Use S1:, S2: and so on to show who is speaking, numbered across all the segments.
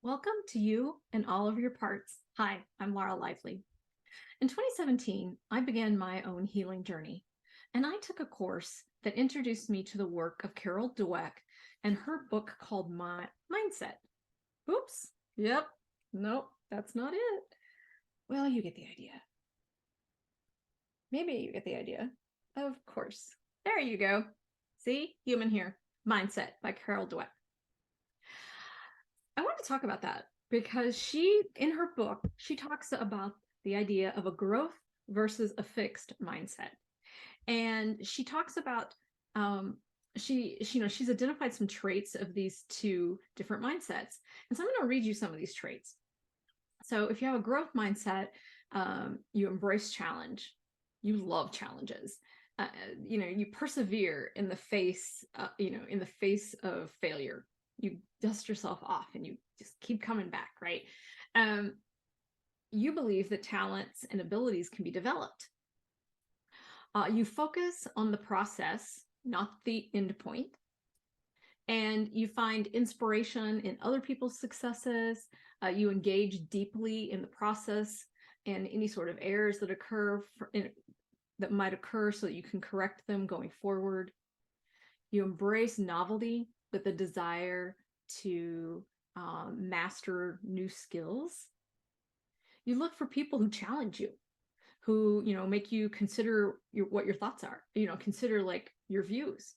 S1: Welcome to you and all of your parts. Hi, I'm Laura Lively. In 2017, I began my own healing journey, and I took a course that introduced me to the work of Carol Dweck and her book called My Mindset. Oops. Yep. Nope, that's not it. Well, you get the idea. Maybe you get the idea. Of course. There you go. See? Human here. Mindset by Carol Dweck. I want to talk about that because in her book, she talks about the idea of a growth versus a fixed mindset. And she talks about, she's identified some traits of these two different mindsets. And so I'm going to read you some of these traits. So if you have a growth mindset, you embrace challenge. You love challenges. You persevere in the face, in the face of failure. You dust yourself off and you just keep coming back, right? You believe that talents and abilities can be developed. You focus on the process, not the end point. And you find inspiration in other people's successes. You engage deeply in the process and any sort of errors that that might occur so that you can correct them going forward. You embrace novelty with a desire to master new skills. You look for people who challenge you, who make you consider what your thoughts are. Consider like your views,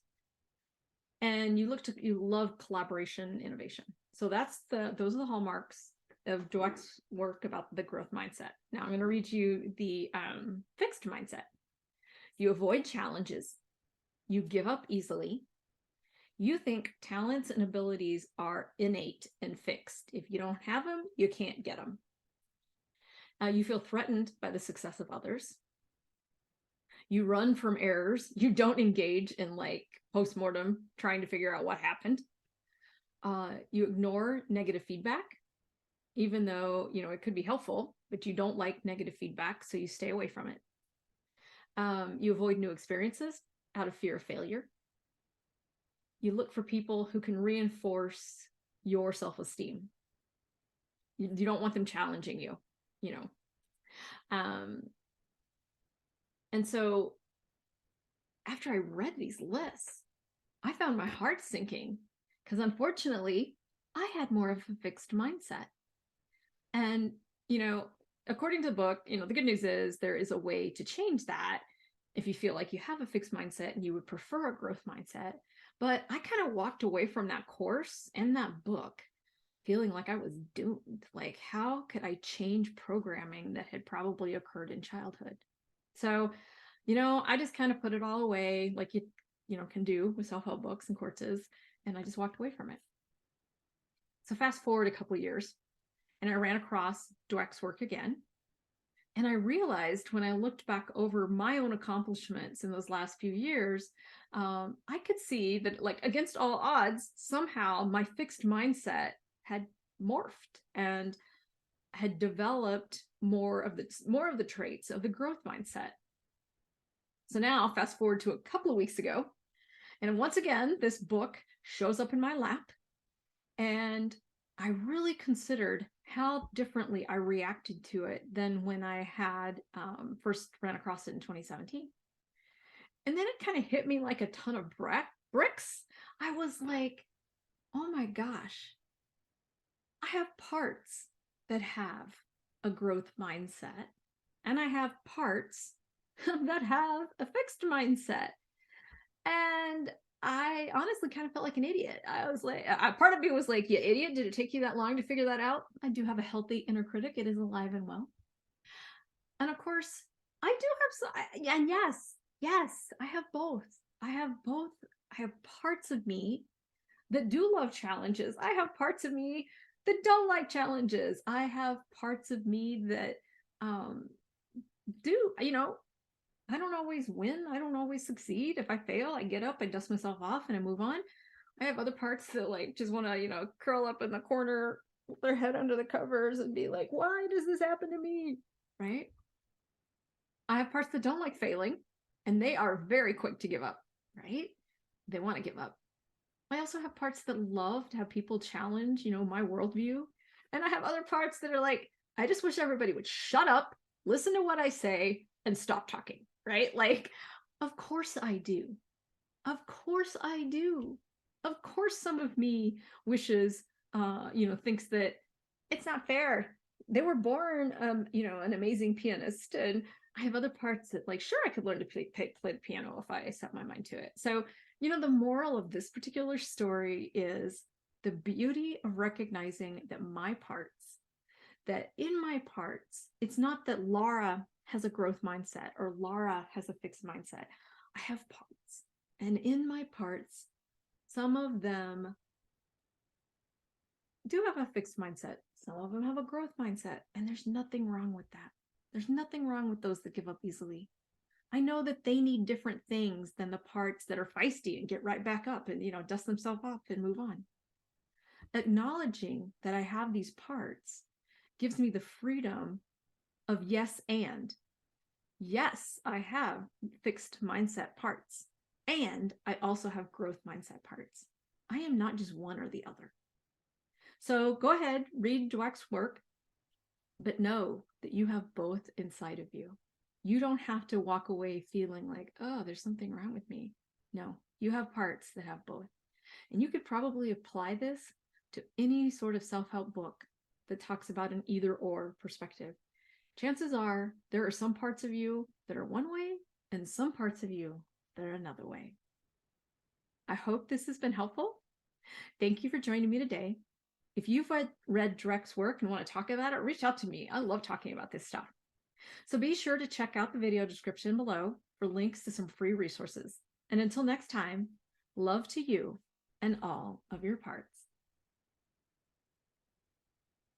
S1: and you love collaboration, innovation. So those are the hallmarks of Dweck's work about the growth mindset. Now I'm going to read you the fixed mindset. You avoid challenges. You give up easily. You think talents and abilities are innate and fixed. If you don't have them, you can't get them. You feel threatened by the success of others. You run from errors. You don't engage in like postmortem trying to figure out what happened. You ignore negative feedback, even though it could be helpful, but you don't like negative feedback, so you stay away from it. You avoid new experiences out of fear of failure. You look for people who can reinforce your self-esteem. You don't want them challenging you. And so after I read these lists, I found my heart sinking because unfortunately I had more of a fixed mindset. And, according to the book, the good news is there is a way to change that if you feel like you have a fixed mindset and you would prefer a growth mindset. But I kind of walked away from that course and that book feeling like I was doomed. Like, how could I change programming that had probably occurred in childhood? So, I just kind of put it all away like you can do with self-help books and courses. And I just walked away from it. So fast forward a couple of years and I ran across Dweck's work again. And I realized when I looked back over my own accomplishments in those last few years, I could see that, like, against all odds, somehow my fixed mindset had morphed and had developed more of the traits of the growth mindset. So now, fast forward to a couple of weeks ago, and once again, this book shows up in my lap, and I really considered how differently I reacted to it than when I had first ran across it in 2017. And then it kind of hit me like a ton of bricks. I was like, oh my gosh, I have parts that have a growth mindset, and I have parts that have a fixed mindset. And I honestly kind of felt like an idiot. I was like, part of me was like, you idiot, did it take you that long to figure that out? I do have a healthy inner critic. It is alive and well. And of course, I do have some, and yes, I have both. I have parts of me that do love challenges. I have parts of me that don't like challenges. I have parts of me that do, I don't always win. I don't always succeed. If I fail, I get up, I dust myself off, and I move on. I have other parts that like just want to, curl up in the corner, with their head under the covers, and be like, why does this happen to me? Right? I have parts that don't like failing, and they are very quick to give up, right? They want to give up. I also have parts that love to have people challenge, my worldview. And I have other parts that are like, I just wish everybody would shut up, listen to what I say, and stop talking, right? Like, of course I do. Of course I do. Of course some of me wishes, thinks that it's not fair. They were born, an amazing pianist, and I have other parts that, like, sure, I could learn to play the piano if I set my mind to it. So, the moral of this particular story is the beauty of recognizing that in my parts, it's not that Laura has a growth mindset or Laura has a fixed mindset. I have parts. And in my parts, some of them do have a fixed mindset. Some of them have a growth mindset. And there's nothing wrong with that. There's nothing wrong with those that give up easily. I know that they need different things than the parts that are feisty and get right back up and, dust themselves off and move on. Acknowledging that I have these parts gives me the freedom of yes and. Yes, I have fixed mindset parts. And I also have growth mindset parts. I am not just one or the other. So go ahead, read Dweck's work, but know that you have both inside of you. You don't have to walk away feeling like, oh, there's something wrong with me. No, you have parts that have both. And you could probably apply this to any sort of self-help book that talks about an either-or perspective. Chances are there are some parts of you that are one way and some parts of you that are another way. I hope this has been helpful. Thank you for joining me today. If you've read Dweck's work and want to talk about it, reach out to me. I love talking about this stuff. So be sure to check out the video description below for links to some free resources. And until next time, love to you and all of your parts.